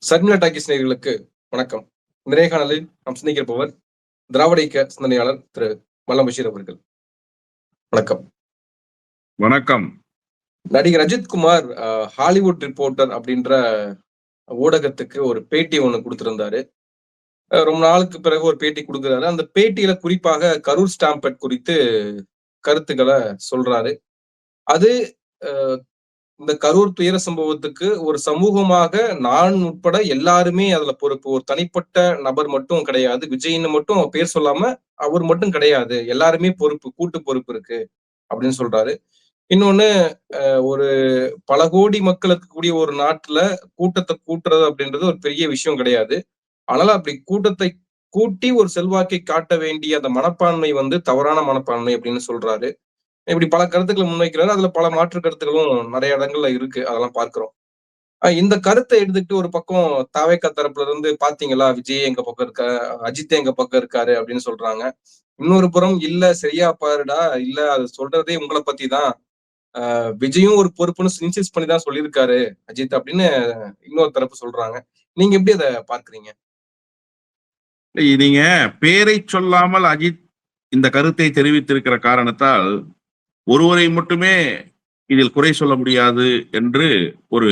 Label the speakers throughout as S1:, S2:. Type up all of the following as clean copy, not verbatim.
S1: Sharmila talkies நேயர்களுக்கு வணக்கம். நேர்காணலில் நாம் சிந்திக்கிறப்பவர் திராவிட இயக்க சிந்தனையாளர் திரு மல்லம் பஷீர் அவர்கள். வணக்கம்.
S2: வணக்கம்.
S1: நடிகர் அஜித்குமார் ஹாலிவுட் ரிப்போர்ட்டர் அப்படின்ற ஊடகத்துக்கு ஒரு பேட்டி ஒண்ணு கொடுத்திருந்தாரு. ரொம்ப நாளுக்கு பிறகு ஒரு பேட்டி கொடுக்கிறாரு. அந்த பேட்டியில குறிப்பாக கரூர் ஸ்டாம்பேட் குறித்து கருத்துக்களை சொல்றாரு. அது இந்த கரூர் துயர சம்பவத்துக்கு ஒரு சமூகமாக நான் உட்பட எல்லாருமே அதுல பொறுப்பு. ஒரு தனிப்பட்ட நபர் மட்டும் கிடையாது. விஜய்ன்னு மட்டும் பேர் சொல்லாம அவர் மட்டும் கிடையாது. எல்லாருமே பொறுப்பு, கூட்டு பொறுப்பு இருக்கு அப்படின்னு சொல்றாரு. இன்னொன்னு, ஒரு பல கோடி மக்கள் இருக்கக்கூடிய ஒரு நாட்டுல கூட்டத்தை கூட்டுறது அப்படின்றது ஒரு பெரிய விஷயம் கிடையாது. ஆனாலும் அப்படி கூட்டத்தை கூட்டி ஒரு செல்வாக்கை காட்ட வேண்டிய அந்த மனப்பான்மை தவறான மனப்பான்மை அப்படின்னு சொல்றாரு. இப்படி பல கருத்துக்களை முன்வைக்கிறாரு. அதுல பல மாற்று கருத்துக்களும் நிறைய இடங்கள்ல இருக்கு. அதெல்லாம் பார்க்கிறோம். இந்த கருத்தை எடுத்துக்கிட்டு ஒரு பக்கம் தாவேக்கா தரப்புல இருந்து பாத்தீங்களா, விஜய் எங்க பக்கம் இருக்கா, அஜித் எங்க பக்கம் இருக்காரு அப்படின்னு சொல்றாங்க. இன்னொரு புறம் இல்ல சரியா பாருடா, இல்ல அது சொல்றதே உங்களை பத்தி தான், விஜயும் ஒரு பொறுப்புன்னு இன்சிஸ்ட் பண்ணி தான் சொல்லியிருக்காரு அஜித் அப்படின்னு இன்னொரு தரப்பு சொல்றாங்க. நீங்க எப்படி அதை பார்க்கறீங்க?
S2: நீங்க பேரை சொல்லாமல் அஜித் இந்த கருத்தை தெரிவித்திருக்கிற காரணத்தால் ஒருவரை மட்டுமே இதில் குறை சொல்ல முடியாது என்று ஒரு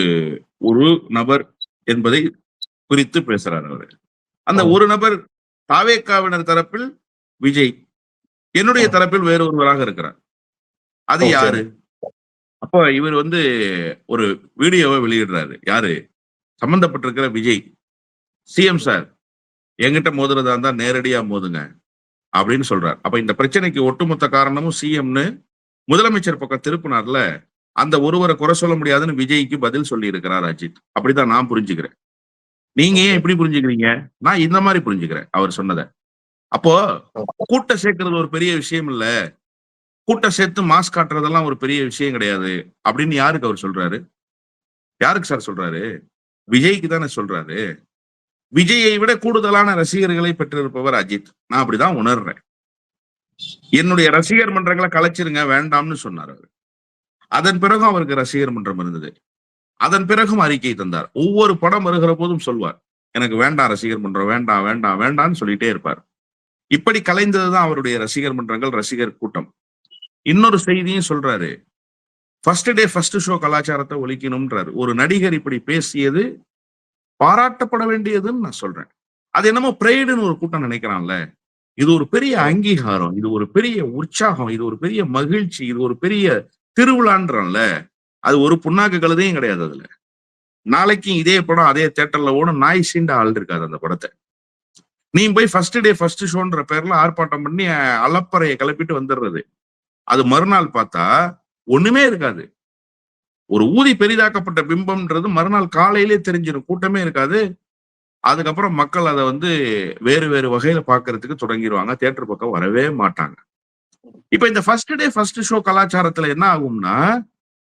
S2: ஒரு நபர் என்பதை குறித்து பேசுறார் அவர். அந்த ஒரு நபர் தாவேக்காவினர் தரப்பில் விஜய், என்னுடைய தரப்பில் வேறு ஒருவராக இருக்கிறார். அது யாரு? அப்ப இவர் ஒரு வீடியோவை வெளியிடுறாரு. யாரு? சம்பந்தப்பட்டிருக்கிற விஜய். சிஎம் சார், என்கிட்ட மோதுறதா இருந்தா நேரடியா மோதுங்க அப்படின்னு சொல்றார். அப்ப இந்த பிரச்சனைக்கு ஒட்டுமொத்த காரணமும் சிஎம்னு முதலமைச்சர் பக்கம் திருப்பினார்ல, அந்த ஒருவரை குறை சொல்ல முடியாதுன்னு விஜய்க்கு பதில் சொல்லி இருக்கிறார் அஜித். அப்படிதான் நான் புரிஞ்சுக்கிறேன். நீங்க ஏன் இப்படி புரிஞ்சுக்கிறீங்க? நான் இந்த மாதிரி புரிஞ்சுக்கிறேன் அவர் சொன்னதை. அப்போ கூட்டம் சேர்க்கிறது ஒரு பெரிய விஷயம் இல்ல, கூட்டம் சேர்த்து மாஸ் காட்டுறதெல்லாம் ஒரு பெரிய விஷயம் கிடையாது அப்படின்னு யாருக்கு அவர் சொல்றாரு? யாருக்கு சார் சொல்றாரு? விஜய்க்கு தானே சொல்றாரு. விஜயை விட கூடுதலான ரசிகர்களை பெற்றிருப்பவர் அஜித். நான் அப்படிதான் உணர்றேன். என்னுடைய ரசிகர் மன்றங்களை கலைச்சிருங்க, வேண்டாம்னு சொன்னார் அவர். அதன் பிறகும் அவருக்கு ரசிகர் மன்றம் இருந்தது. அதன் பிறகும் அறிக்கை தந்தார். ஒவ்வொரு படம் வருகிற போதும் சொல்வார், எனக்கு வேண்டாம் ரசிகர் மன்றம், வேண்டாம் வேண்டாம் வேண்டாம்னு சொல்லிட்டே இருப்பார். இப்படி கலைந்ததுதான் அவருடைய ரசிகர் மன்றங்கள், ரசிகர் கூட்டம். இன்னொரு செய்தியும் சொல்றாரு, ஃபர்ஸ்ட் டே ஃபர்ஸ்ட் ஷோ கலாச்சாரத்தை ஒழிக்கணும்ன்றாரு. ஒரு நடிகர் இப்படி பேசியது பாராட்டப்பட வேண்டியதுன்னு நான் சொல்றேன். அது என்னமோ பிரைடுன்னு ஒரு கூட்டம் நினைக்கிறான்ல, இது ஒரு பெரிய அங்கீகாரம், இது ஒரு பெரிய உற்சாகம், இது ஒரு பெரிய மகிழ்ச்சி, இது ஒரு பெரிய திருவிழான்றான்ல, அது ஒரு புண்ணாக்கு கழுதையும் கிடையாது. அதுல நாளைக்கு இதே படம் அதே தியேட்டர்ல ஓடும், நாய் சீண்ட ஆள் இருக்காது அந்த படத்தை. நீ போய் ஃபர்ஸ்ட் டே ஃபர்ஸ்ட் ஷோன்ற பேர்ல ஆர்ப்பாட்டம் பண்ணி அலப்பறையை கிளப்பிட்டு வந்துடுறது. அது மறுநாள் பார்த்தா ஒண்ணுமே இருக்காது. ஒரு ஊதி பெரிதாக்கப்பட்ட பிம்பம்ன்றது மறுநாள் காலையிலே தெரிஞ்சிடும், கூட்டமே இருக்காது. அதுக்கப்புறம் மக்கள் அதை வேறு வேறு வகையில பாக்குறதுக்கு தொடங்கிடுவாங்க, தியேட்டர் பக்கம் வரவே மாட்டாங்க. இப்ப இந்த ஃபர்ஸ்ட் டே ஃபர்ஸ்ட் ஷோ கலாச்சாரத்துல என்ன ஆகும்னா,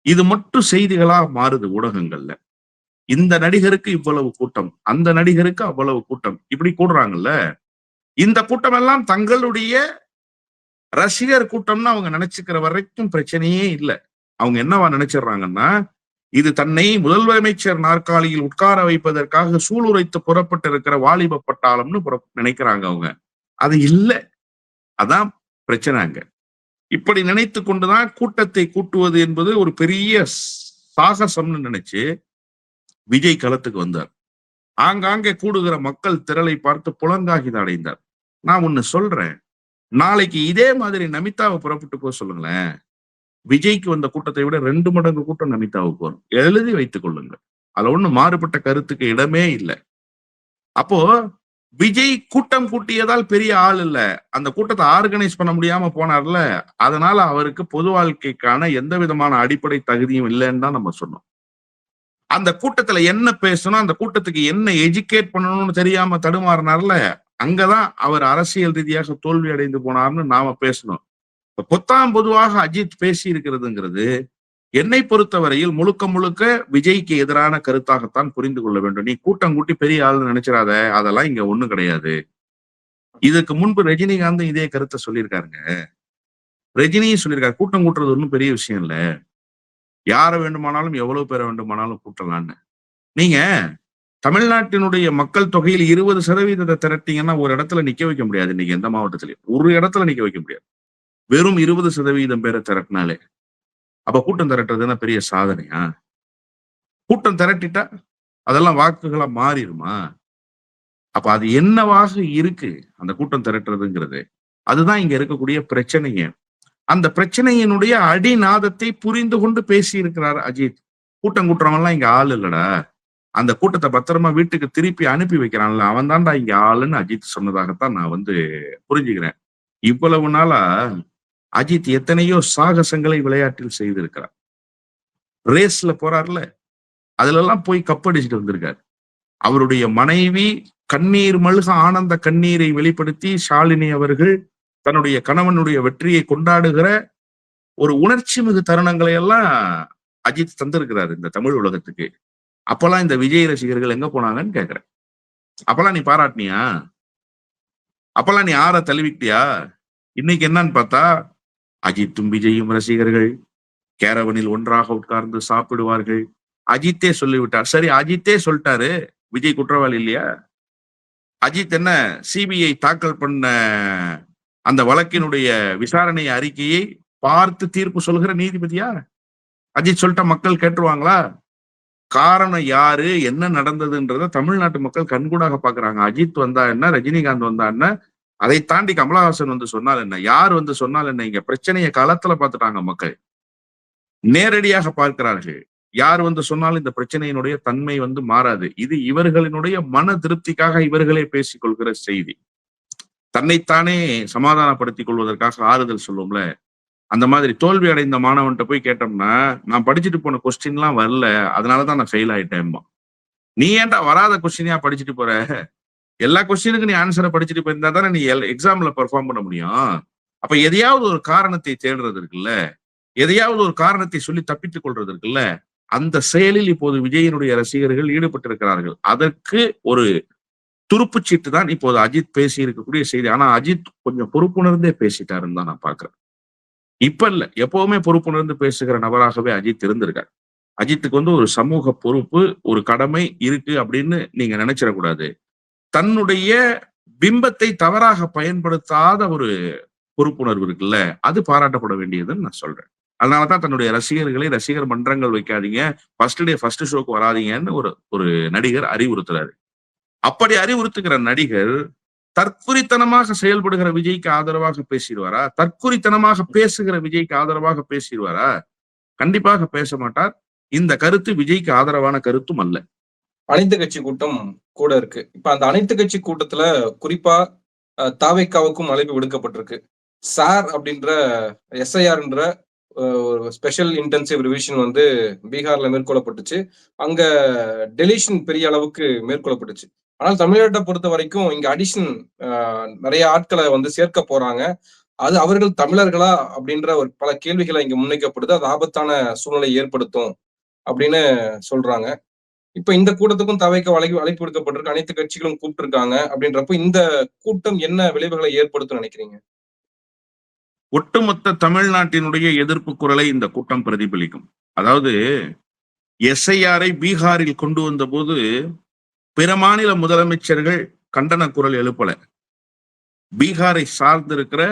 S2: இது மட்டும் செய்திகளா மாறுது ஊடகங்கள்ல. இந்த நடிகருக்கு இவ்வளவு கூட்டம், அந்த நடிகருக்கு அவ்வளவு கூட்டம், இப்படி கூடுறாங்கல்ல. இந்த கூட்டம் எல்லாம் தங்களுடைய ரசிகர் கூட்டம்னு அவங்க நினைச்சுக்கிற வரைக்கும் பிரச்சனையே இல்லை. அவங்க என்னவா நினைச்சிடறாங்கன்னா, இது தன்னை முதலமைச்சர் நாற்காலியில் உட்கார வைப்பதற்காக சூளுரைத்து புறப்பட்டிருக்கிற வாலிப பட்டாளம்னு நினைக்கிறாங்க அவங்க. அது இல்லை, அதான் பிரச்சனை அங்க. இப்படி நினைத்து கொண்டுதான் கூட்டத்தை கூட்டுவது என்பது ஒரு பெரிய சாகசம்னு நினைச்சு விஜய் களத்துக்கு வந்தார். ஆங்காங்கே கூடுகிற மக்கள் திரளை பார்த்து புலங்காகித அடைந்தார். நான் ஒண்ணு சொல்றேன், நாளைக்கு இதே மாதிரி நமிதாவை புறப்பட்டு போக சொல்லுங்களேன், விஜய்க்கு வந்த கூட்டத்தை விட 2 மடங்கு கூட்டம் நமிதாவுக்கு வரும். எழுதி வைத்துக் கொள்ளுங்கள். அதுல ஒண்ணு மாறுபட்ட கருத்துக்கு இடமே இல்லை. அப்போ விஜய் கூட்டம் கூட்டியதால் பெரிய ஆள் இல்ல, அந்த கூட்டத்தை ஆர்கனைஸ் பண்ண முடியாம போனார்ல, அதனால அவருக்கு பொது வாழ்க்கைக்கான எந்த விதமான அடிப்படை தகுதியும் இல்லைன்னு தான் நம்ம சொன்னோம். அந்த கூட்டத்துல என்ன பேசணும், அந்த கூட்டத்துக்கு என்ன எஜுகேட் பண்ணணும்னு தெரியாம தடுமாறினார்ல, அங்கதான் அவர் அரசியல் ரீதியாக தோல்வி அடைந்து போனார்னு நாம பேசணும். பொத்தாம் பொதுவாக அஜித் பேசி இருக்கிறதுங்கிறது என்னை பொறுத்தவரையில் முழுக்க முழுக்க விஜய்க்கு எதிரான கருத்தாகத்தான் புரிந்து கொள்ள வேண்டும். நீ கூட்டம் கூட்டி பெரிய ஆள் நினைச்சிடாத, அதெல்லாம் இங்க ஒண்ணும் கிடையாது. இதுக்கு முன்பு ரஜினிகாந்த் இதே கருத்தை சொல்லியிருக்காருங்க. ரஜினியும் சொல்லியிருக்காரு, கூட்டம் கூட்டுறது ஒன்றும் பெரிய விஷயம் இல்ல, யாரை வேண்டுமானாலும் எவ்வளவு பேரை வேண்டுமானாலும் கூட்டலான்னு. நீங்க தமிழ்நாட்டினுடைய மக்கள் தொகையில் 20% திரட்டிங்கன்னா ஒரு இடத்துல நிக்க வைக்க முடியாது. இன்னைக்கு எந்த மாவட்டத்திலையும் ஒரு இடத்துல நிக்க வைக்க முடியாது. வெறும் 20% பேரை திரட்டினாலே. அப்ப கூட்டம் திரட்டுறதுன்னா பெரிய சாதனையா? கூட்டம் திரட்டிட்டா அதெல்லாம் வாக்குகளா மாறிடுமா? அப்ப அது என்னவாக இருக்கு அந்த கூட்டம் திரட்டுறதுங்கிறது? அதுதான் இங்க இருக்கக்கூடிய பிரச்சனையே. அந்த பிரச்சனையினுடைய அடிநாதத்தை புரிந்து கொண்டு பேசி இருக்கிறார் அஜித். கூட்டம் கூட்டுறவன்லாம் இங்க ஆள் இல்லடா, அந்த கூட்டத்தை பத்திரமா வீட்டுக்கு திருப்பி அனுப்பி வைக்கிறான்ல, அவன் தான்டா இங்க ஆளுன்னு அஜித் சொன்னதாகத்தான் நான் புரிஞ்சுக்கிறேன். இவ்வளவு நாளா அஜித் எத்தனையோ சாகசங்களை விளையாட்டில் செய்திருக்கிறார். ரேஸ்ல போறார்ல, அதுல எல்லாம் போய் கப்படிச்சுட்டு வந்திருக்காரு. அவருடைய மனைவி கண்ணீர் மல்க ஆனந்த கண்ணீரை வெளிப்படுத்தி ஷாலினி அவர்கள் தன்னுடைய கணவனுடைய வெற்றியை கொண்டாடுகிற ஒரு உணர்ச்சி மிகு தருணங்களை எல்லாம் அஜித் தந்திருக்கிறாரு இந்த தமிழ் உலகத்துக்கு. அப்பெல்லாம் இந்த விஜய் ரசிகர்கள் எங்க போனாங்கன்னு கேக்குறேன். அப்பெல்லாம் நீ பாராட்டினியா? அப்பெல்லாம் நீ ஆற தழுவிட்டியா? இன்னைக்கு என்னன்னு பார்த்தா அஜித்தும் விஜயும் ரசிகர்கள் கேரவனில் ஒன்றாக உட்கார்ந்து சாப்பிடுவார்கள். அஜித்தே சொல்லிவிட்டார். சரி, அஜித்தே சொல்லிட்டாரு, விஜய் குற்றவாளி இல்லையா? அஜித் என்ன சிபிஐ தாக்கல் பண்ண அந்த வழக்கினுடைய விசாரணை அறிக்கையை பார்த்து தீர்ப்பு சொல்கிற நீதிபதியா? அஜித் சொல்லிட்ட மக்கள் கேட்டுருவாங்களா? காரணம் யாரு, என்ன நடந்ததுன்றத தமிழ்நாட்டு மக்கள் கண்கூடாக பாக்குறாங்க. அஜித் வந்தா என்ன, ரஜினிகாந்த் வந்தா என்ன, அதை தாண்டி கமலஹாசன் வந்து சொன்னால் என்ன, யார் வந்து சொன்னால் என்ன, இங்க பிரச்சனையை களத்துல பார்த்துட்டாங்க மக்கள். நேரடியாக பார்க்கிறார்கள். யார் வந்து சொன்னாலும் இந்த பிரச்சனையினுடைய தன்மை மாறாது. இது இவர்களினுடைய மன திருப்திக்காக இவர்களே பேசிக் கொள்கிற செய்தி. தன்னைத்தானே சமாதானப்படுத்திக் கொள்வதற்காக ஆறுதல் சொல்லுவோம்ல, அந்த மாதிரி தோல்வி அடைந்த மாணவன்கிட்ட போய் கேட்டோம்னா, நான் படிச்சுட்டு போன கொஸ்டின் எல்லாம் வரல, அதனாலதான் நான் ஃபெயில் ஆயிட்டேன்மா. நீ ஏன்டா வராத கொஸ்டினியா படிச்சுட்டு போற? எல்லா கொஸ்டினுக்கும் நீ ஆன்சரை படிச்சுட்டு போயிருந்தா தானே நீ எக்ஸாம்ல பெர்ஃபார்ம் பண்ண முடியும். அப்ப எதையாவது ஒரு காரணத்தை தேடுறது இருக்குல்ல, எதையாவது ஒரு காரணத்தை சொல்லி தப்பித்துக் கொள்றது இருக்குல்ல, அந்த செயலில் இப்போது விஜயனுடைய ரசிகர்கள் ஈடுபட்டிருக்கிறார்கள். அதற்கு ஒரு துருப்புச்சீட்டு தான் இப்போது அஜித் பேசி இருக்கக்கூடிய செய்தி. ஆனா அஜித் கொஞ்சம் பொறுப்புணர்ந்தே பேசிட்டாருன்னு தான் நான் பாக்குறேன். இப்ப இல்ல, எப்பவுமே பொறுப்புணர்ந்து பேசுகிற நபராகவே அஜித் இருந்திருக்காரு. அஜித்துக்கு ஒரு சமூக பொறுப்பு, ஒரு கடமை இருக்கு அப்படின்னு நீங்க நினைச்சிடக்கூடாது. தன்னுடைய பிம்பத்தை தவறாக பயன்படுத்தாத ஒரு பொறுப்புணர்வு இருக்குல்ல, அது பாராட்டப்பட வேண்டியதுன்னு நான் சொல்றேன். அதனாலதான் தன்னுடைய ரசிகர்களை ரசிகர் மன்றங்கள் வைக்காதீங்க, ஃபர்ஸ்ட் டே ஃபர்ஸ்ட் ஷோக்கு வராதீங்கன்னு ஒரு நடிகர் அறிவுறுத்துறாரு. அப்படி அறிவுறுத்துகிற நடிகர் தற்குறித்தனமாக செயல்படுகிற விஜய்க்கு ஆதரவாக பேசிடுவாரா? தற்குறித்தனமாக பேசுகிற விஜய்க்கு ஆதரவாக பேசிடுவாரா? கண்டிப்பாக பேச மாட்டார். இந்த கருத்து விஜய்க்கு ஆதரவான கருத்தும் அல்ல.
S1: அனைத்து கட்சி கூட்டம் கூட இருக்கு. இப்ப அந்த அனைத்து கட்சி கூட்டத்துல குறிப்பா தாவேக்காவுக்கும் அழைப்பு விடுக்கப்பட்டிருக்கு. சார் அப்படின்ற எஸ்ஐஆர்ன்ற ஒரு ஸ்பெஷல் இன்டென்சிவ் ரிவிஷன் பீகார்ல மேற்கொள்ளப்பட்டுச்சு. அங்க டெலிஷன் பெரிய அளவுக்கு மேற்கொள்ளப்பட்டுச்சு. ஆனால் தமிழ்நாட்டை பொறுத்த வரைக்கும் இங்க அடிஷன் நிறைய ஆட்களை சேர்க்க போறாங்க. அது அவர்கள் தமிழர்களா அப்படின்ற ஒரு பல கேள்விகளை இங்க முன்வைக்கப்படுது. அது ஆபத்தான சூழ்நிலை ஏற்படுத்தும் அப்படின்னு சொல்றாங்க. இப்ப இந்த கூட்டத்துக்கும் தவைக்க அழைப்பு விடுக்கப்பட்டிருக்கு. அனைத்து கட்சிகளும் கூப்பிட்டு அப்படின்றப்ப இந்த கூட்டம் என்ன விளைவுகளை ஏற்படுத்தும் நினைக்கிறீங்க?
S2: ஒட்டுமொத்த தமிழ்நாட்டினுடைய எதிர்ப்பு குரலை இந்த கூட்டம் பிரதிபலிக்கும். அதாவது எஸ்ஐஆரை பீகாரில் கொண்டு வந்த போது பிற மாநில முதலமைச்சர்கள் கண்டன குரல் எழுப்பல. பீகாரை சார்ந்திருக்கிற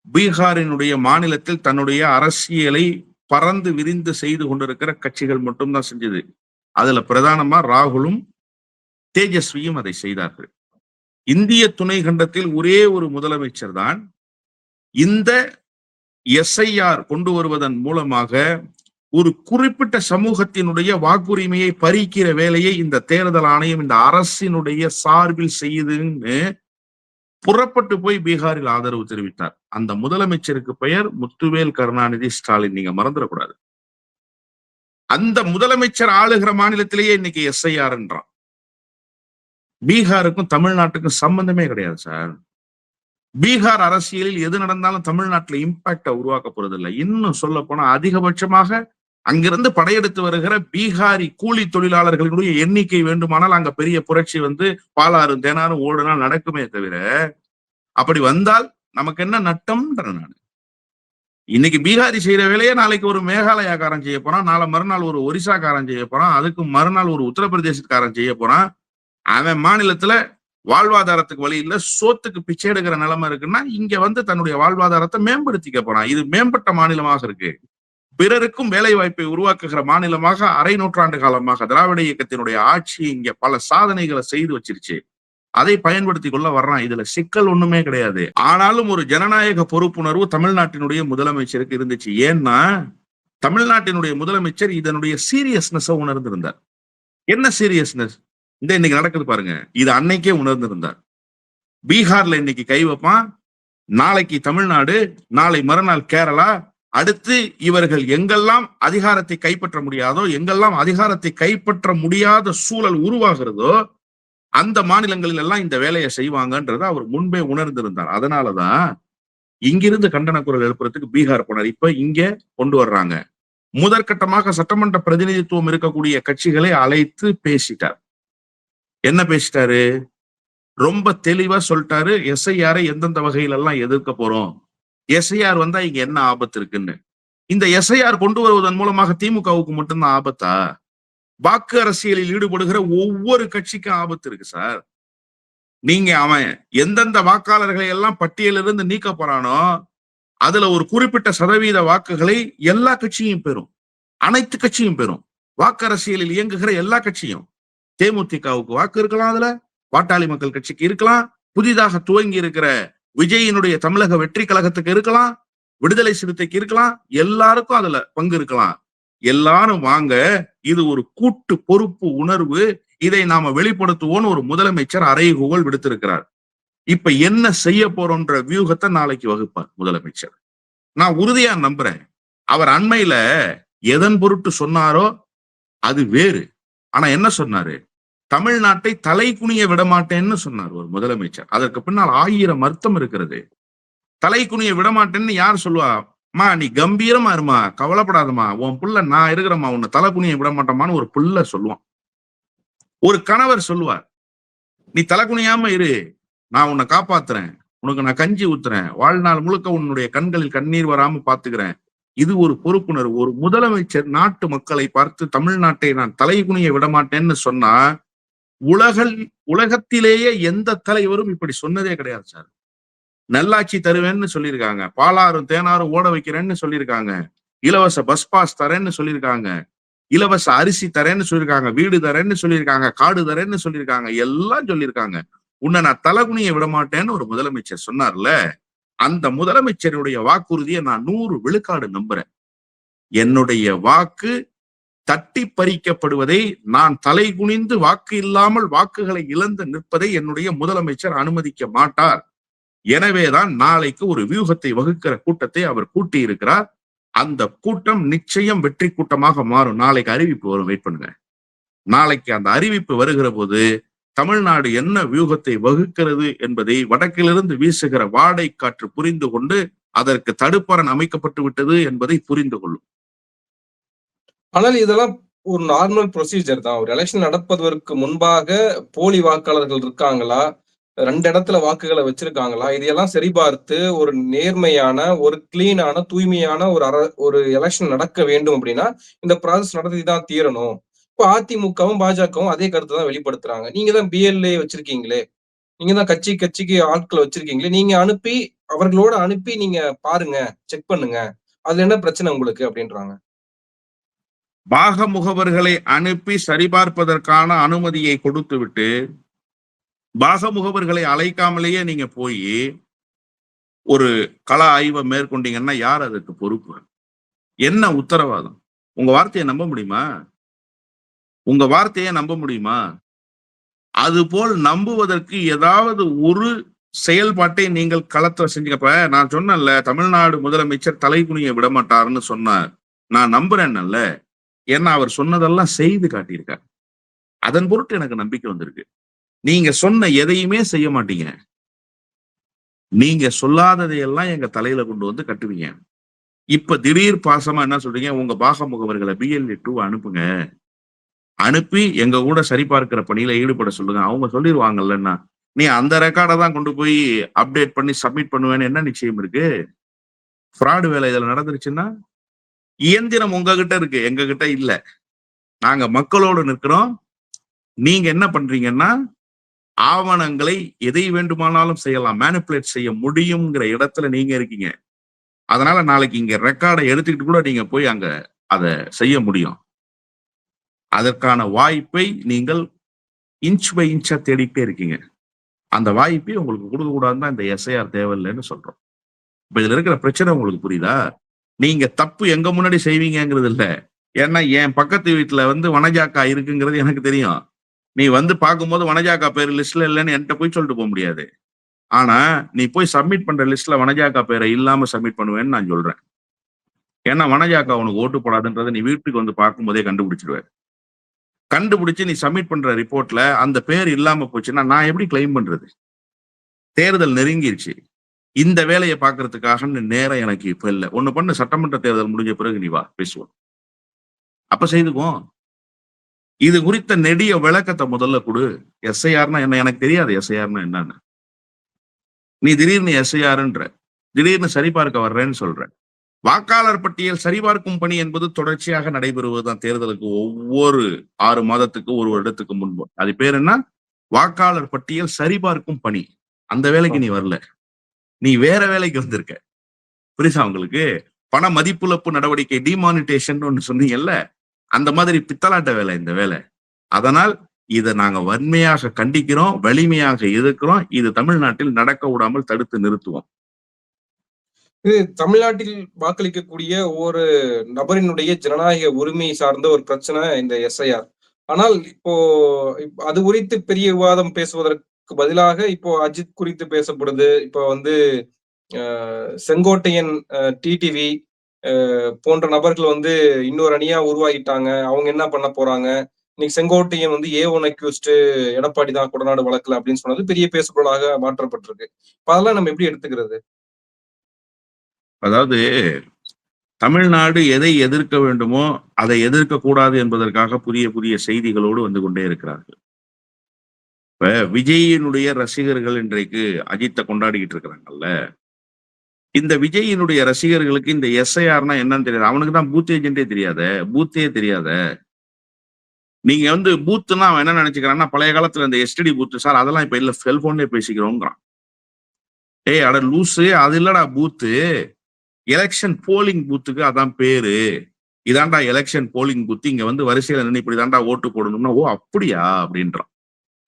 S2: பீகாரினுடைய மாநிலத்தில் தன்னுடைய அரசியலை பறந்து விரிந்து செய்து கொண்டிருக்கிற கட்சிகள் மட்டும்தான் செஞ்சது. அதுல பிரதானமா ராகுலும் தேஜஸ்வியும் அதை செய்தார்கள். இந்திய துணை கண்டத்தில் ஒரே ஒரு முதலமைச்சர் தான் இந்த எஸ்ஐஆர் கொண்டு வருவதன் மூலமாக ஒரு குறிப்பிட்ட சமூகத்தினுடைய வாக்குரிமையை பறிக்கிற வேலையை இந்த தேர்தல் ஆணையம் இந்த அரசினுடைய சார்பில் செய்யுதுன்னு புறப்பட்டு போய் பீகாரில் ஆதரவு தெரிவித்தார். அந்த முதலமைச்சருக்கு பெயர் முத்துவேல் கருணாநிதி ஸ்டாலின். நீங்க மறந்துடக்கூடாது. அந்த முதலமைச்சர் ஆளுகிற மாநிலத்திலேயே இன்னைக்கு எஸ்ஐஆர் என்றான். பீகாருக்கும் தமிழ்நாட்டுக்கும் சம்பந்தமே கிடையாது சார். பீகார் அரசியலில் எது நடந்தாலும் தமிழ்நாட்டுல இம்பாக்ட உருவாக்க போறது இல்லை. இன்னும் சொல்ல போனா அதிகபட்சமாக அங்கிருந்து படையெடுத்து வருகிற பீகாரி கூலி தொழிலாளர்களுடைய எண்ணிக்கை வேண்டுமானால் அங்க பெரிய புரட்சி பாலாறும் தேனாரும் ஓடுனால் நடக்குமே தவிர, அப்படி வந்தால் நமக்கு என்ன நட்டம்ன்ற நான் இன்னைக்கு பீகாரி செய்யற வேலையை நாளைக்கு ஒரு மேகாலயாக்காரன் செய்ய போறான், நாளை மறுநாள் ஒரு ஒரிசாக்காரன் செய்ய போறான், அதுக்கு மறுநாள் ஒரு உத்தரப்பிரதேசக்காரன் செய்ய போறான். அவன் மாநிலத்துல வாழ்வாதாரத்துக்கு வழி இல்ல, சோத்துக்கு பிச்சை எடுக்கிற நிலைமை இருக்குன்னா இங்க வந்து தன்னுடைய வாழ்வாதாரத்தை மேம்படுத்திக்க போறான். இது மேம்பட்ட மாநிலமாக இருக்கு. பிறருக்கும் வேலை வாய்ப்பை உருவாக்குகிற மாநிலமாக அரை நூற்றாண்டு காலமாக திராவிட இயக்கத்தினுடைய ஆட்சி இங்க பல சாதனைகளை செய்து வச்சிருச்சு. அதை பயன்படுத்தி கொள்ள வர்றான். இதுல சிக்கல் ஒண்ணுமே கிடையாது. ஆனாலும் ஒரு ஜனநாயக பொறுப்புணர்வு தமிழ்நாட்டினுடைய முதலமைச்சருக்கு இருந்துச்சு. ஏன்னா தமிழ்நாட்டினுடைய முதலமைச்சர் இதனுடைய சீரியஸ்னஸ் உணர்ந்திருந்தார். என்ன சீரியஸ்னஸ்? இன்னைக்கு நடக்குது பாருங்க, இது அன்னைக்கே உணர்ந்திருந்தார். பீகார்ல இன்னைக்கு கை வைப்பான், நாளைக்கு தமிழ்நாடு, நாளை மறுநாள் கேரளா, அடுத்து இவர்கள் எங்கெல்லாம் அதிகாரத்தை கைப்பற்ற முடியாதோ, எங்கெல்லாம் அதிகாரத்தை கைப்பற்ற முடியாத சூழல் உருவாகிறதோ அந்த மாநிலங்களில் எல்லாம் இந்த வேலையை செய்வாங்கன்றத அவர் முன்பே உணர்ந்திருந்தார். அதனாலதான் இங்கிருந்து கண்டன குரல் எழுப்புறதுக்கு பீகார் போனார். இப்ப இங்க கொண்டு வர்றாங்க. முதற்கட்டமாக சட்டமன்ற பிரதிநிதித்துவம் இருக்கக்கூடிய கட்சிகளை அழைத்து பேசிட்டார். என்ன பேசிட்டாரு? ரொம்ப தெளிவா சொல்லிட்டாரு, எஸ்ஐஆரை எந்தெந்த வகையில எல்லாம் எதிர்க்க போறோம், எஸ்ஐஆர் வந்தா இங்க என்ன ஆபத்து இருக்குன்னு. இந்த எஸ்ஐஆர் கொண்டு வருவதன் மூலமாக திமுகவுக்கு மட்டும்தான் ஆபத்தா? வாக்கு அரசியலில் ஈடுபடுகிற ஒவ்வொரு கட்சிக்கும் ஆபத்து இருக்கு சார். நீங்க அவன் எந்தெந்த வாக்காளர்களை எல்லாம் பட்டியலிருந்து நீக்க போறானோ அதுல ஒரு குறிப்பிட்ட சதவீத வாக்குகளை எல்லா கட்சியும் பெறும், அனைத்து கட்சியும் பெறும். வாக்கு அரசியலில் இயங்குகிற எல்லா கட்சியும். தேமுதிகவுக்கு வாக்கு இருக்கலாம், அதுல பாட்டாளி மக்கள் கட்சிக்கு இருக்கலாம், புதிதாக துவங்கி இருக்கிற விஜயினுடைய தமிழக வெற்றி கழகத்துக்கு இருக்கலாம், விடுதலை சிறுத்தைக்கு இருக்கலாம், எல்லாருக்கும் அதுல பங்கு இருக்கலாம். எல்லாரும் வாங்க, இது ஒரு கூட்டு பொறுப்பு உணர்வு, இதை நாம வெளிப்படுத்துவோம்னு ஒரு முதலமைச்சர் அறைகூவல் விடுத்திருக்கிறார். இப்ப என்ன செய்ய போறோம்ன்ற வியூகத்தை நாளைக்கு வகுப்பார் முதலமைச்சர். நான் உறுதியா நம்புறேன். அவர் அண்மையில எதன் பொருட்டு சொன்னாரோ அது வேறு. ஆனா என்ன சொன்னாரு? தமிழ்நாட்டை தலை குனிய விடமாட்டேன்னு சொன்னார் ஒரு முதலமைச்சர். அதற்கு பின்னால் 1000 அர்த்தம் இருக்கிறது. தலை குனிய விடமாட்டேன்னு யார் சொல்லுவா? மா நீ கம்பீரமா இருமா, கவலைப்படாதமா, உன் புள்ள நான் இருக்கிறமா, உன்னை தலை குனிய விட மாட்டோமான்னு ஒரு புள்ள சொல்லுவான். ஒரு கணவர் சொல்லுவார், நீ தலை குனியாம இரு, நான் உன்னை காப்பாத்துறேன், உனக்கு நான் கஞ்சி ஊத்துறேன், வாழ்நாள் முழுக்க உன்னுடைய கண்களில் கண்ணீர் வராம பாத்துக்கிறேன். இது ஒரு பொறுப்புணர்வு. ஒரு முதலமைச்சர் நாட்டு மக்களை பார்த்து தமிழ்நாட்டை நான் தலை குனிய விடமாட்டேன்னு சொன்னா உலகத்திலேயே எந்த தலைவரும் இப்படி சொன்னதே கிடையாது சார். நல்லாட்சி தருவேன்னு சொல்லியிருக்காங்க, பாலாறும் தேனாரும் ஓட வைக்கிறேன்னு சொல்லியிருக்காங்க, இலவச பஸ் பாஸ் தரேன்னு சொல்லியிருக்காங்க, இலவச அரிசி தரேன்னு சொல்லியிருக்காங்க, வீடு தரேன்னு சொல்லியிருக்காங்க, காடு தரேன்னு சொல்லியிருக்காங்க, எல்லாம் சொல்லியிருக்காங்க. உன்னை நான் தலகுனிய விட மாட்டேன்னு ஒரு முதலமைச்சர் சொன்னார்ல, அந்த முதலமைச்சருடைய வாக்குறுதியை நான் 100 விழுக்காடு நம்புறேன். என்னுடைய வாக்கு தட்டி பறிக்கப்படுவதை, நான் தலை குனிந்து வாக்கு இல்லாமல் வாக்குகளை இழந்து நிற்பதை என்னுடைய முதலமைச்சர் அனுமதிக்க மாட்டார். எனவேதான் நாளைக்கு ஒரு வியூகத்தை வகுக்கிற கூட்டத்தை அவர் கூட்டி இருக்கிறார். அந்த கூட்டம் நிச்சயம் வெற்றி கூட்டமாக மாறும். நாளைக்கு அறிவிப்பு வரும், வெயிட் பண்ணுங்க. நாளைக்கு அந்த அறிவிப்பு வருகிற போது தமிழ்நாடு என்ன வியூகத்தை வகுக்கிறது என்பதை வடக்கிலிருந்து வீசுகிற வாடை காற்று புரிந்து கொண்டு அதற்கு தடுப்பரண் அமைக்கப்பட்டு விட்டது என்பதை புரிந்து கொள்ளும்.
S1: ஆனால் இதெல்லாம் ஒரு நார்மல் ப்ரொசீஜர் தான். ஒரு எலெக்ஷன் நடப்பதற்கு முன்பாக போலி வாக்காளர்கள் இருக்காங்களா, 2 இடத்துல வாக்குகளை வச்சிருக்காங்களா, இதையெல்லாம் சரிபார்த்து ஒரு நேர்மையான, ஒரு கிளீனான, தூய்மையான ஒரு எலெக்ஷன் நடக்க வேண்டும் அப்படின்னா இந்த ப்ராசஸ் நடத்தி தான் தீரணும். இப்போ அதிமுகவும் பாஜகவும் அதே கருத்தை தான் வெளிப்படுத்துறாங்க. நீங்க தான் பிஎல்ஏ வச்சிருக்கீங்களே, நீங்க தான் கட்சிக்கு ஆட்களை வச்சிருக்கீங்களே, நீங்க அனுப்பி அவர்களோட அனுப்பி நீங்க பாருங்க, செக் பண்ணுங்க, அதுல என்ன பிரச்சனை உங்களுக்கு அப்படின்றாங்க.
S2: பாக முகவர்களை அனுப்பி சரிபார்ப்பதற்கான அனுமதியை கொடுத்து விட்டு பாக முகவர்களை அழைக்காமலேயே நீங்க போய் ஒரு கள ஆய்வை மேற்கொண்டீங்கன்னா யார் அதுக்கு பொறுப்பு? என்ன உத்தரவாதம்? உங்க வார்த்தையை நம்ப முடியுமா? உங்க வார்த்தையை நம்ப முடியுமா? அதுபோல் நம்புவதற்கு ஏதாவது ஒரு செயல்பாட்டை நீங்கள் களத்துல செஞ்சீங்கப்ப. நான் சொன்னேன்ல, தமிழ்நாடு முதலமைச்சர் தலைகுனிய விடமாட்டாருன்னு சொன்னார். நான் நம்புறேன்ல, ஏன்னா அவர் சொன்னதெல்லாம் செய்து காட்டியிருக்கார். அதன் பொருட்டு எனக்கு நம்பிக்கை வந்திருக்கு. நீங்க சொன்ன எதையுமே செய்ய மாட்டீங்க. நீங்க சொல்லாததையெல்லாம் எங்க தலையில கொண்டு வந்து கட்டுவீங்க. இப்ப திடீர் பாசமா என்ன சொல்றீங்க? உங்க பாக முகவர்களை BLA 2 அனுப்புங்க, அனுப்பி எங்க கூட சரிபார்க்கிற பணியில ஈடுபட சொல்லுங்க. அவங்க சொல்லிடுவாங்கல்லன்னா, நீ அந்த ரெக்கார்டை தான் கொண்டு போய் அப்டேட் பண்ணி சப்மிட் பண்ணுவேன்னு என்ன நிச்சயம் இருக்கு? ஃப்ராடு வேலை இதுல நடந்துருச்சுன்னா இயந்திரம் உங்ககிட்ட இருக்கு, எங்க கிட்ட இல்ல. நாங்க மக்களோடு நிற்கிறோம். நீங்க என்ன பண்றீங்கன்னா ஆவணங்களை எதை வேண்டுமானாலும் செய்யலாம், மேனிப்புலேட் செய்ய முடியுங்கிற இடத்துல நீங்க இருக்கீங்க. அதனால நாளைக்கு இங்க ரெக்கார்டை எடுத்துக்கிட்டு கூட நீங்க போய் அங்க அதை செய்ய முடியும். அதற்கான வாய்ப்பை நீங்கள் இன்ச் பை இன்ச்சா தேடிட்டே இருக்கீங்க. அந்த வாய்ப்பை உங்களுக்கு கொடுக்க கூடாதுன்னு தான் இந்த எஸ்ஐஆர் தேவையில்லைன்னு சொல்றோம். இப்ப இதுல இருக்கிற பிரச்சனை உங்களுக்கு புரியுதா? நீங்க தப்பு எங்க முன்னாடி செய்வீங்கிறது இல்ல. ஏன்னா என் பக்கத்து வீட்டுல வனஜாக்கா இருக்குங்கிறது எனக்கு தெரியும். நீ பார்க்கும்போது வனஜாக்கா பேர் லிஸ்ட்ல இல்லைன்னு என்கிட்ட போய் சொல்லிட்டு போக முடியாது. ஆனா நீ போய் சப்மிட் பண்ற லிஸ்ட்ல வனஜாக்கா பேரை இல்லாம சப்மிட் பண்ணுவேன்னு நான் சொல்றேன். ஏன்னா வனஜாக்கா உனக்கு ஓட்டு போடாதுன்றதை நீ வீட்டுக்கு பார்க்கும்போதே கண்டுபிடிச்சிருவேன். கண்டுபிடிச்சு நீ சப்மிட் பண்ற ரிப்போர்ட்ல அந்த பேர் இல்லாம போச்சுன்னா நான் எப்படி கிளைம் பண்றது? தேர்தல் நெருங்கிருச்சு. இந்த வேலையை பாக்குறதுக்காக நேரம் எனக்கு இப்ப இல்ல. ஒண்ணு பண்ணு, சட்டமன்ற தேர்தல் முடிஞ்ச பிறகு நீ வா, பேசுவோம். அப்ப செய்துக்குவோம். இது குறித்த நெடிய விளக்கத்தை முதல்ல கொடு. எஸ்ஐஆர்னா என்ன? எனக்கு தெரியாது எஸ்ஐஆர்னா என்னன்னு. நீ திடீர்னு எஸ்ஐஆர்ன்ற, திடீர்னு சரிபார்க்க வர்றேன்னு சொல்ற. வாக்காளர் பட்டியல் சரிபார்க்கும் பணி என்பது தொடர்ச்சியாக நடைபெறுவதுதான் தேர்தலுக்கு ஒவ்வொரு 6 மாதத்துக்கு ஒரு வருடத்துக்கு முன்பு. அது பேர் என்ன? வாக்காளர் பட்டியல் சரிபார்க்கும் பணி. அந்த வேலைக்கு நீ வரல, நீ வேற வேலைக்கு வந்திருக்க. புரியுதா உங்களுக்கு? பண மதிப்பிழப்பு நடவடிக்கை, டிமானிட்டேஷன் ஒன்று சொன்னீங்கல்ல, அந்த மாதிரி பித்தலாட்ட வேலை இந்த வேலை. அதனால் இதை நாங்க வன்மையாக கண்டிக்கிறோம், வலிமையாக எதிர்க்கிறோம். இது தமிழ்நாட்டில் நடக்க விடாமல் தடுத்து நிறுத்துவோம்.
S1: இது தமிழ்நாட்டில் வாக்களிக்கக்கூடிய ஒரு நபரினுடைய ஜனநாயக உரிமை சார்ந்த ஒரு பிரச்சனை இந்த எஸ்ஐஆர். ஆனால் இப்போ அது குறித்து பெரிய விவாதம் பேசுவதற்கு பதிலாக இப்போ அஜித் குறித்து பேசப்படுது. இப்போ செங்கோட்டையன், டிடிவி போன்ற நபர்கள் இன்னொரு அணியா உருவாகிட்டாங்க. அவங்க என்ன பண்ண போறாங்க? இன்னைக்கு செங்கோட்டையன் A1 அக்யூஸ்ட் எடப்பாடி தான் கொடநாடு வழக்குல அப்படின்னு சொன்னது பெரிய பேசுபொருளாக மாற்றப்பட்டிருக்கு. அதெல்லாம் நம்ம எப்படி எடுத்துக்கிறது?
S2: அதாவது தமிழ்நாடு எதை எதிர்க்க வேண்டுமோ அதை எதிர்க்க கூடாது என்பதற்காக புதிய புதிய செய்திகளோடு வந்து கொண்டே இருக்கிறார்கள். இப்ப விஜயினுடைய ரசிகர்கள் இன்றைக்கு அஜித்தை கொண்டாடிக்கிட்டு இருக்கிறாங்கல்ல, இந்த விஜயினுடைய ரசிகர்களுக்கு இந்த எஸ்ஐஆர்னா என்னன்னு தெரியாது. அவனுக்கு தான் பூத் ஏஜென்டே தெரியாத, பூத்தே தெரியாத. நீங்க பூத்துனா அவன் என்ன நினைச்சுக்கிறான்னா, பழைய காலத்துல இந்த எஸ்டிடி பூத்து சார், அதெல்லாம் இப்ப இல்ல, செல்போன்லயே பேசிக்கிறோங்கிறான். ஏய் அட லூசு, அது இல்லடா பூத்து, எலெக்ஷன் போலிங் பூத்துக்கு அதான் பேரு. இதாண்டா எலெக்ஷன் போலிங் பூத்து, இங்க வரிசையில நின்று இப்படி தாண்டா ஓட்டு போடணும்னா, ஓ அப்படியா அப்படின்றான்.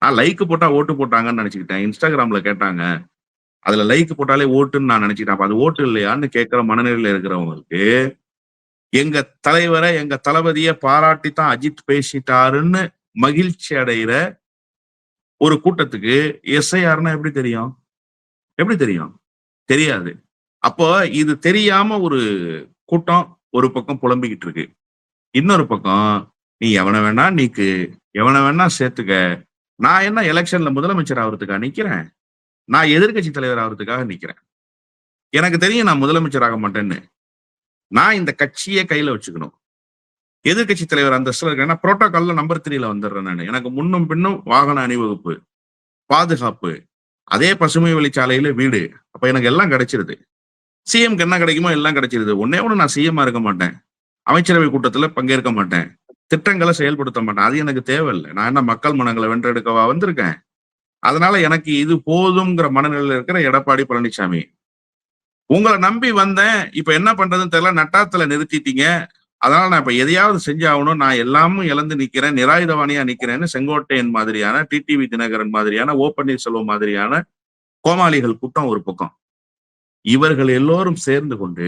S2: நான் லைக் போட்டா ஓட்டு போட்டாங்கன்னு நினைச்சுக்கிட்டேன். இன்ஸ்டாகிராம்ல கேட்டாங்க, அதுல லைக் போட்டாலே ஓட்டுன்னு நான் நினைச்சுக்கிட்டேன். அப்ப அது ஓட்டு இல்லையான்னு கேட்கிற மனநிலையில இருக்கிறவங்களுக்கு, எங்க தலைவரை, எங்க தளபதியை பாராட்டித்தான் அஜித் பேசிட்டாருன்னு மகிழ்ச்சி அடைகிற ஒரு கூட்டத்துக்கு எஸ்ஐஆர்னா எப்படி தெரியும்? எப்படி தெரியும்? தெரியாது. அப்போ இது தெரியாம ஒரு கூட்டம் ஒரு பக்கம் புலம்பிக்கிட்டு இருக்கு. இன்னொரு பக்கம் நீ எவனை வேணா நீக்கு, எவனை வேணா சேர்த்துக்க, நான் என்ன எலெக்ஷன்ல முதலமைச்சர் ஆகிறதுக்காக நிக்கிறேன், நான் எதிர்கட்சி தலைவர் ஆகிறதுக்காக நிக்கிறேன். எனக்கு தெரியும் நான் முதலமைச்சர் ஆக மாட்டேன்னு. நான் இந்த கட்சியை கையில வச்சுக்கணும். எதிர்கட்சி தலைவர் அந்தஸ்துல இருக்கேன்னா புரோட்டோகால்ல நம்பர் 3ல வந்துடுறேன் நான். எனக்கு முன்னும் பின்னும் வாகன அணிவகுப்பு, பாதுகாப்பு, அதே பசுமை வழிச்சாலையில வீடு. அப்ப எனக்கு எல்லாம் கிடைச்சிருது. சிஎம்க்கு என்ன கிடைக்குமோ எல்லாம் கிடைச்சிருது. ஒன்னே ஒண்ணு, நான் சிஎம்மா இருக்க மாட்டேன், அமைச்சரவை கூட்டத்துல பங்கேற்க மாட்டேன், திட்டங்களை செயல்படுத்த மாட்டேன். அது எனக்கு தேவையில்லை. நான் என்ன மக்கள் மனங்களை வென்றெடுக்கவா வந்திருக்கேன்? அதனால எனக்கு இது போதுங்கிற மனநிலையில இருக்கிற எடப்பாடி பழனிசாமி, உங்களை நம்பி வந்தேன், இப்ப என்ன பண்றதுன்னு தெரியல, நட்டாத்துல நிறுத்திட்டீங்க. அதனால நான் இப்ப எதையாவது செஞ்சாகணும், நான் எல்லாமும் இழந்து நிக்கிறேன், நிராயுதவாணியா நிக்கிறேன்னு செங்கோட்டையன் மாதிரியான, டிடிவி தினகரன் மாதிரியான, ஓ பன்னீர்செல்வம் மாதிரியான கோமாளிகள் கூட்டம் ஒரு பக்கம். இவர்கள் எல்லோரும் சேர்ந்து கொண்டு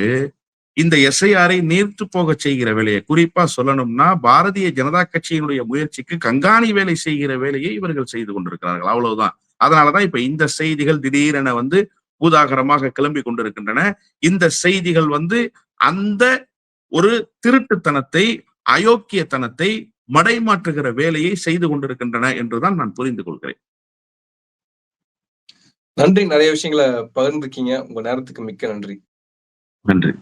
S2: இந்த எஸ்ஐஆரை நீர்த்து போக செய்கிற வேலையை, குறிப்பா சொல்லணும்னா பாரதிய ஜனதா கட்சியினுடைய முயற்சிக்கு கண்காணி வேலை செய்கிற வேலையை இவர்கள் செய்து கொண்டிருக்கிறார்கள். அவ்வளவுதான். அதனாலதான் இப்ப இந்த செய்திகள் திடீரென பூதாகரமாக கிளம்பி கொண்டிருக்கின்றன. இந்த செய்திகள் அந்த ஒரு திருட்டுத்தனத்தை, அயோக்கியத்தனத்தை மடைமாற்றுகிற வேலையை செய்து கொண்டிருக்கின்றன என்றுதான் நான் புரிந்து கொள்கிறேன்.
S1: நன்றி. நிறைய விஷயங்களை பகிர்ந்துருக்கீங்க. உங்க நேரத்துக்கு மிக்க நன்றி.
S2: நன்றி.